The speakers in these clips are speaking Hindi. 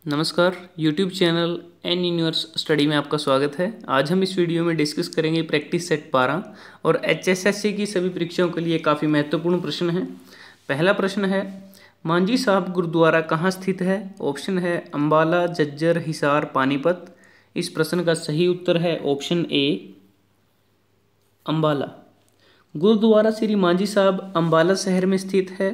नमस्कार YouTube channel N universe study में आपका स्वागत है। आज हम इस वीडियो में डिस्कस करेंगे प्रैक्टिस सेट 12 और HSSC की सभी परीक्षाओं के लिए काफ़ी महत्वपूर्ण प्रश्न है। पहला प्रश्न है, मांझी साहब गुरुद्वारा कहाँ स्थित है? ऑप्शन है अम्बाला, झज्जर, हिसार, पानीपत। इस प्रश्न का सही उत्तर है ऑप्शन ए अम्बाला। गुरुद्वारा श्री मांझी साहब अम्बाला शहर में स्थित है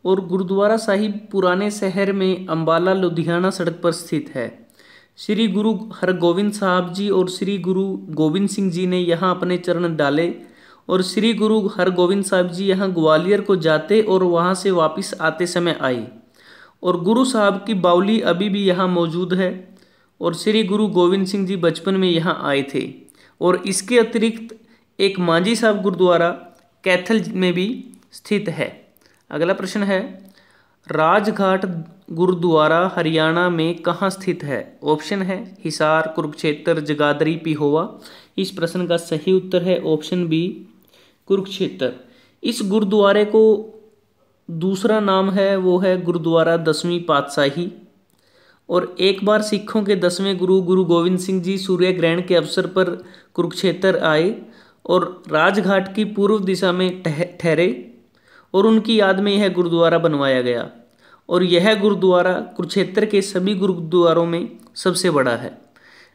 और गुरुद्वारा साहिब पुराने शहर में अम्बाला लुधियाना सड़क पर स्थित है। श्री गुरु हरगोविंद साहब जी और श्री गुरु गोविंद सिंह जी ने यहाँ अपने चरण डाले और श्री गुरु हरगोविंद साहब जी यहाँ ग्वालियर को जाते और वहाँ से वापस आते समय आए और गुरु साहब की बावली अभी भी यहाँ मौजूद है और श्री गुरु गोविंद सिंह जी बचपन में यहाँ आए थे। और इसके अतिरिक्त एक मांझी साहब गुरुद्वारा कैथल में भी स्थित है। अगला प्रश्न है, राजघाट गुरुद्वारा हरियाणा में कहाँ स्थित है? ऑप्शन है हिसार, कुरुक्षेत्र, जगाधरी, पिहोवा। इस प्रश्न का सही उत्तर है ऑप्शन बी कुरुक्षेत्र। इस गुरुद्वारे को दूसरा नाम है वो है गुरुद्वारा 10वीं पातशाही। और एक बार सिखों के 10वें गुरु गुरु गोविंद सिंह जी सूर्य ग्रहण के अवसर पर कुरुक्षेत्र आए और राजघाट की पूर्व दिशा में ठहरे और उनकी याद में यह गुरुद्वारा बनवाया गया और यह गुरुद्वारा कुरुक्षेत्र के सभी गुरुद्वारों में सबसे बड़ा है।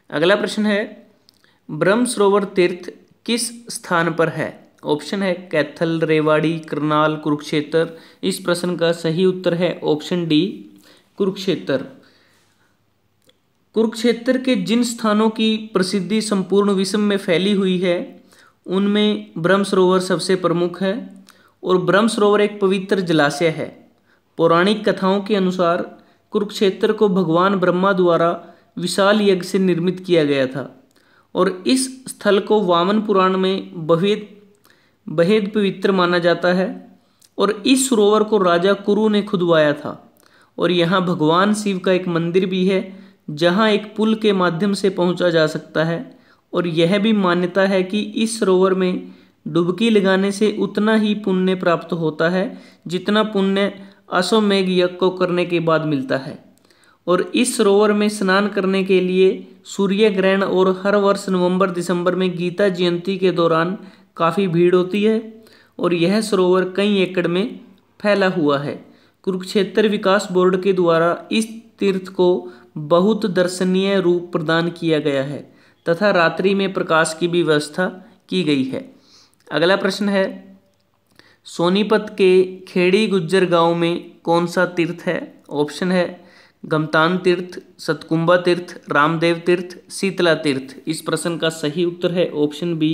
अगला प्रश्न है, ब्रह्म सरोवर तीर्थ किस स्थान पर है? ऑप्शन है कैथल, रेवाड़ी, करनाल, कुरुक्षेत्र। इस प्रश्न का सही उत्तर है ऑप्शन डी कुरुक्षेत्र। कुरुक्षेत्र के जिन स्थानों की प्रसिद्धि संपूर्ण विश्व में फैली हुई है उनमें ब्रह्म सरोवर सबसे प्रमुख है और ब्रह्म सरोवर एक पवित्र जलाशय है। पौराणिक कथाओं के अनुसार कुरुक्षेत्र को भगवान ब्रह्मा द्वारा विशाल यज्ञ से निर्मित किया गया था और इस स्थल को वामन पुराण में बेहद पवित्र माना जाता है। और इस सरोवर को राजा कुरु ने खुदवाया था और यहाँ भगवान शिव का एक मंदिर भी है जहाँ एक पुल के माध्यम से पहुँचा जा सकता है। और यह भी मान्यता है कि इस सरोवर में डुबकी लगाने से उतना ही पुण्य प्राप्त होता है जितना पुण्य अश्वमेघ यज्ञ को करने के बाद मिलता है। और इस सरोवर में स्नान करने के लिए सूर्य ग्रहण और हर वर्ष नवंबर दिसंबर में गीता जयंती के दौरान काफ़ी भीड़ होती है और यह सरोवर कई एकड़ में फैला हुआ है। कुरुक्षेत्र विकास बोर्ड के द्वारा इस तीर्थ को बहुत दर्शनीय रूप प्रदान किया गया है तथा रात्रि में प्रकाश की भी व्यवस्था की गई है। अगला प्रश्न है, सोनीपत के खेड़ी गुज्जर गांव में कौन सा तीर्थ है? ऑप्शन है गमतान तीर्थ, सतकुंबा तीर्थ, रामदेव तीर्थ, शीतला तीर्थ। इस प्रश्न का सही उत्तर है ऑप्शन बी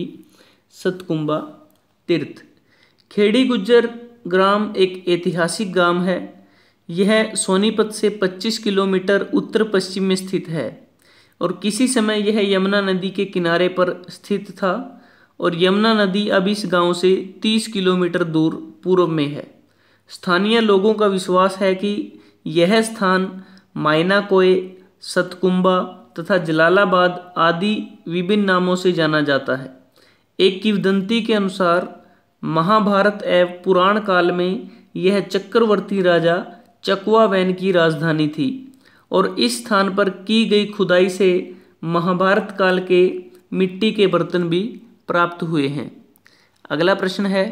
सतकुंबा तीर्थ। खेड़ी गुज्जर ग्राम एक ऐतिहासिक गांव है। यह सोनीपत से 25 किलोमीटर उत्तर पश्चिम में स्थित है और किसी समय यह यमुना नदी के किनारे पर स्थित था और यमुना नदी अब इस गांव से 30 किलोमीटर दूर पूर्व में है। स्थानीय लोगों का विश्वास है कि यह स्थान मायनाकोए, सतकुंबा तथा जलालाबाद आदि विभिन्न नामों से जाना जाता है। एक किंवदंती के अनुसार महाभारत एवं पुराण काल में यह चक्रवर्ती राजा चकवावैन की राजधानी थी और इस स्थान पर की गई खुदाई से महाभारत काल के मिट्टी के बर्तन भी प्राप्त हुए हैं। अगला प्रश्न है,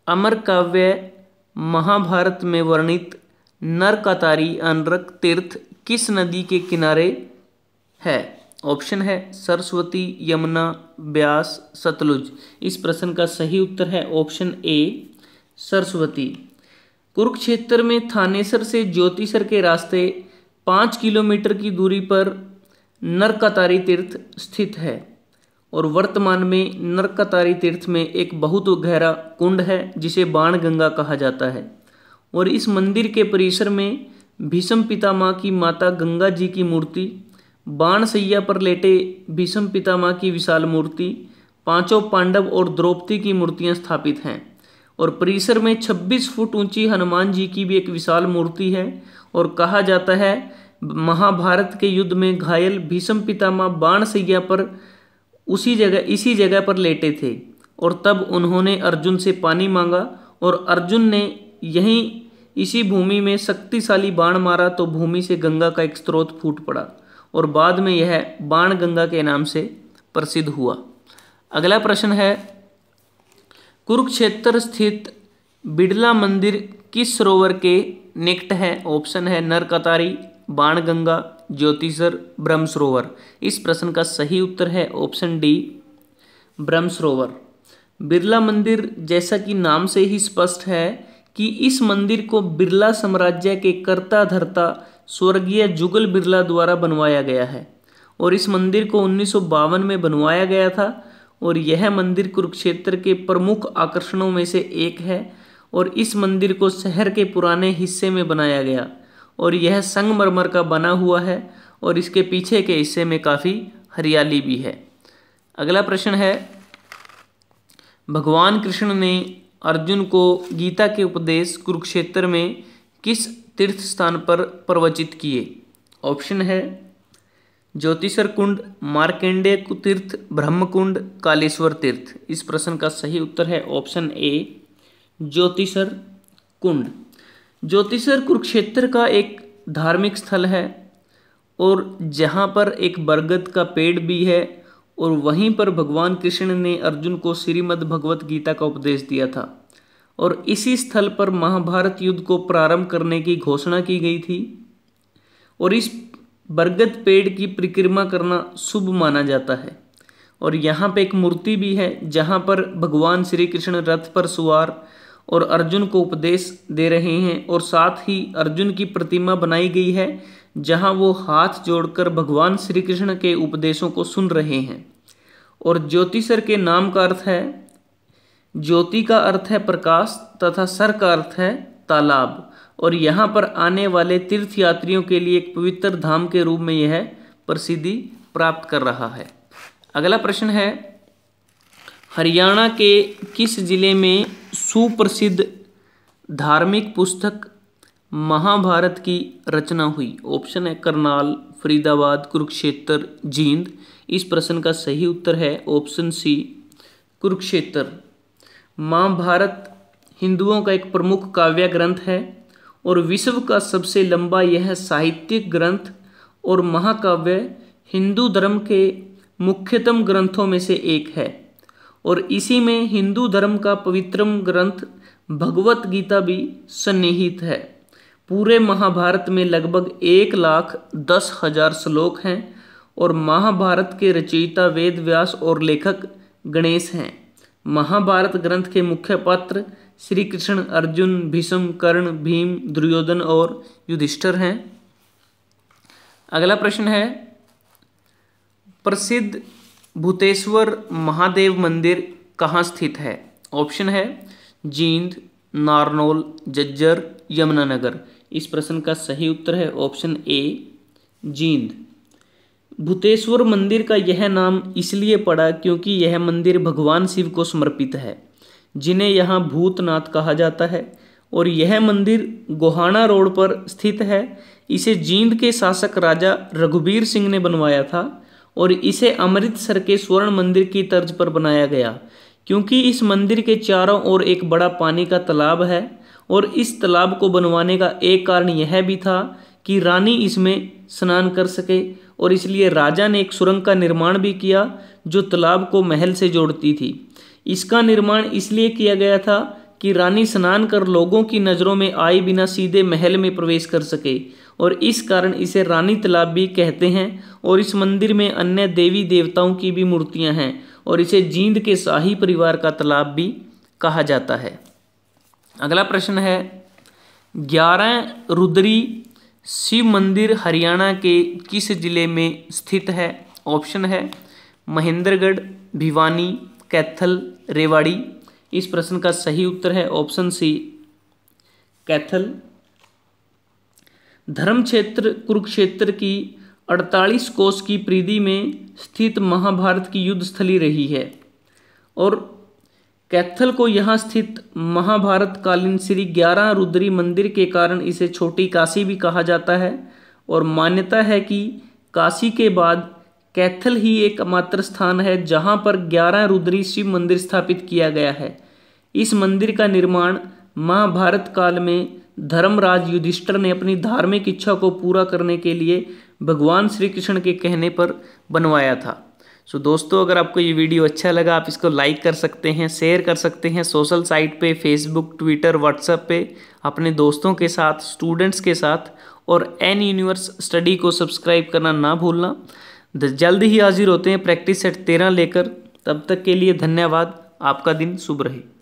अमर काव्य महाभारत में वर्णित नरकातारी अनरक तीर्थ किस नदी के किनारे है? ऑप्शन है सरस्वती, यमुना, ब्यास, सतलुज। इस प्रश्न का सही उत्तर है ऑप्शन ए सरस्वती। कुरुक्षेत्र में थानेसर से ज्योतिसर के रास्ते 5 किलोमीटर की दूरी पर नरकातारी तीर्थ स्थित है और वर्तमान में नरकातारी तीर्थ में एक बहुत गहरा कुंड है जिसे बाण गंगा कहा जाता है। और इस मंदिर के परिसर में भीष्म पितामह की माता गंगा जी की मूर्ति, बाण सैया पर लेटे भीष्म पितामह की विशाल मूर्ति, पांचों पांडव और द्रौपदी की मूर्तियां स्थापित हैं। और परिसर में 26 फुट ऊंची हनुमान जी की भी एक विशाल मूर्ति है और कहा जाता है महाभारत के युद्ध में घायल भीष्म पितामह बाण सैया पर इसी जगह पर लेटे थे और तब उन्होंने अर्जुन से पानी मांगा और अर्जुन ने यहीं इसी भूमि में शक्तिशाली बाण मारा तो भूमि से गंगा का एक स्रोत फूट पड़ा और बाद में यह बाण गंगा के नाम से प्रसिद्ध हुआ। अगला प्रश्न है, कुरुक्षेत्र स्थित बिड़ला मंदिर किस सरोवर के निकट है? ऑप्शन है नरकतारी, बाणगंगा, ज्योतिसर, ब्रह्म सरोवर। इस प्रश्न का सही उत्तर है ऑप्शन डी, ब्रह्म सरोवर। बिरला मंदिर, जैसा कि नाम से ही स्पष्ट है कि इस मंदिर को बिरला साम्राज्य के कर्ता धर्ता स्वर्गीय जुगल बिरला द्वारा बनवाया गया है और इस मंदिर को 1952 में बनवाया गया था और यह मंदिर कुरुक्षेत्र के प्रमुख आकर्षणों में से एक है और इस मंदिर को शहर के पुराने हिस्से में बनाया गया और यह संगमरमर का बना हुआ है और इसके पीछे के हिस्से में काफ़ी हरियाली भी है। अगला प्रश्न है, भगवान कृष्ण ने अर्जुन को गीता के उपदेश कुरुक्षेत्र में किस तीर्थ स्थान पर प्रवचित किए? ऑप्शन है ज्योतिषर कुंड, मार्कंडेय तीर्थ, ब्रह्मकुंड, कालेश्वर तीर्थ। इस प्रश्न का सही उत्तर है ऑप्शन ए, ज्योतिषर कुंड। ज्योतिषर कुरुक्षेत्र का एक धार्मिक स्थल है और जहाँ पर एक बरगद का पेड़ भी है और वहीं पर भगवान कृष्ण ने अर्जुन को श्रीमद् भगवत गीता का उपदेश दिया था और इसी स्थल पर महाभारत युद्ध को प्रारंभ करने की घोषणा की गई थी और इस बरगद पेड़ की परिक्रमा करना शुभ माना जाता है और यहाँ पे एक मूर्ति भी है जहाँ पर भगवान श्री कृष्ण रथ पर सवार और अर्जुन को उपदेश दे रहे हैं और साथ ही अर्जुन की प्रतिमा बनाई गई है जहाँ वो हाथ जोड़कर भगवान श्री कृष्ण के उपदेशों को सुन रहे हैं। और ज्योतिसर के नाम का अर्थ है, ज्योति का अर्थ है प्रकाश तथा सर का अर्थ है तालाब और यहाँ पर आने वाले तीर्थ यात्रियों के लिए एक पवित्र धाम के रूप में यह प्रसिद्धि प्राप्त कर रहा है। अगला प्रश्न है, हरियाणा के किस जिले में सुप्रसिद्ध धार्मिक पुस्तक महाभारत की रचना हुई? ऑप्शन है करनाल, फरीदाबाद, कुरुक्षेत्र, जींद। इस प्रश्न का सही उत्तर है ऑप्शन सी, कुरुक्षेत्र। महाभारत हिंदुओं का एक प्रमुख काव्य ग्रंथ है और विश्व का सबसे लंबा यह साहित्यिक ग्रंथ और महाकाव्य हिंदू धर्म के मुख्यतम ग्रंथों में से एक है और इसी में हिंदू धर्म का पवित्रम ग्रंथ भगवत गीता भी सन्निहित है। पूरे महाभारत में लगभग 1,10,000 श्लोक हैं और महाभारत के रचयिता वेद व्यास और लेखक गणेश हैं। महाभारत ग्रंथ के मुख्य पात्र श्री कृष्ण, अर्जुन, भीष्म, कर्ण, भीम, दुर्योधन और युधिष्ठिर हैं। अगला प्रश्न है, प्रसिद्ध भूतेश्वर महादेव मंदिर कहाँ स्थित है? ऑप्शन है जींद, नारनौल, झज्जर, यमुनानगर। इस प्रश्न का सही उत्तर है ऑप्शन ए, जींद। भूतेश्वर मंदिर का यह नाम इसलिए पड़ा क्योंकि यह मंदिर भगवान शिव को समर्पित है जिन्हें यहाँ भूतनाथ कहा जाता है और यह मंदिर गोहाना रोड पर स्थित है। इसे जींद के शासक राजा रघुबीर सिंह ने बनवाया था और इसे अमृतसर के स्वर्ण मंदिर की तर्ज पर बनाया गया क्योंकि इस मंदिर के चारों ओर एक बड़ा पानी का तालाब है और इस तालाब को बनवाने का एक कारण यह भी था कि रानी इसमें स्नान कर सके और इसलिए राजा ने एक सुरंग का निर्माण भी किया जो तालाब को महल से जोड़ती थी। इसका निर्माण इसलिए किया गया था कि रानी स्नान कर लोगों की नज़रों में आए बिना सीधे महल में प्रवेश कर सके और इस कारण इसे रानी तालाब भी कहते हैं और इस मंदिर में अन्य देवी देवताओं की भी मूर्तियां हैं और इसे जींद के शाही परिवार का तालाब भी कहा जाता है। अगला प्रश्न है, 11 रुद्री शिव मंदिर हरियाणा के किस जिले में स्थित है? ऑप्शन है महेंद्रगढ़, भिवानी, कैथल, रेवाड़ी। इस प्रश्न का सही उत्तर है ऑप्शन सी, कैथल। धर्म क्षेत्र कुरुक्षेत्र की 48 कोस की परिधि में स्थित महाभारत की युद्ध स्थली रही है और कैथल को यहाँ स्थित महाभारत कालीन श्री 11 रुद्री मंदिर के कारण इसे छोटी काशी भी कहा जाता है और मान्यता है कि काशी के बाद कैथल ही एकमात्र स्थान है जहाँ पर 11 रुद्री शिव मंदिर स्थापित किया गया है। इस मंदिर का निर्माण महाभारत काल में धर्मराज युधिष्ठिर ने अपनी धार्मिक इच्छा को पूरा करने के लिए भगवान श्री कृष्ण के कहने पर बनवाया था। सो दोस्तों, अगर आपको ये वीडियो अच्छा लगा, आप इसको लाइक कर सकते हैं, शेयर कर सकते हैं सोशल साइट पे, फेसबुक, ट्विटर, व्हाट्सएप पे अपने दोस्तों के साथ, स्टूडेंट्स के साथ। और एन यूनिवर्स स्टडी को सब्सक्राइब करना ना भूलना। जल्द ही हाजिर होते हैं प्रैक्टिस सेट 13 लेकर। तब तक के लिए धन्यवाद। आपका दिन शुभ रहे।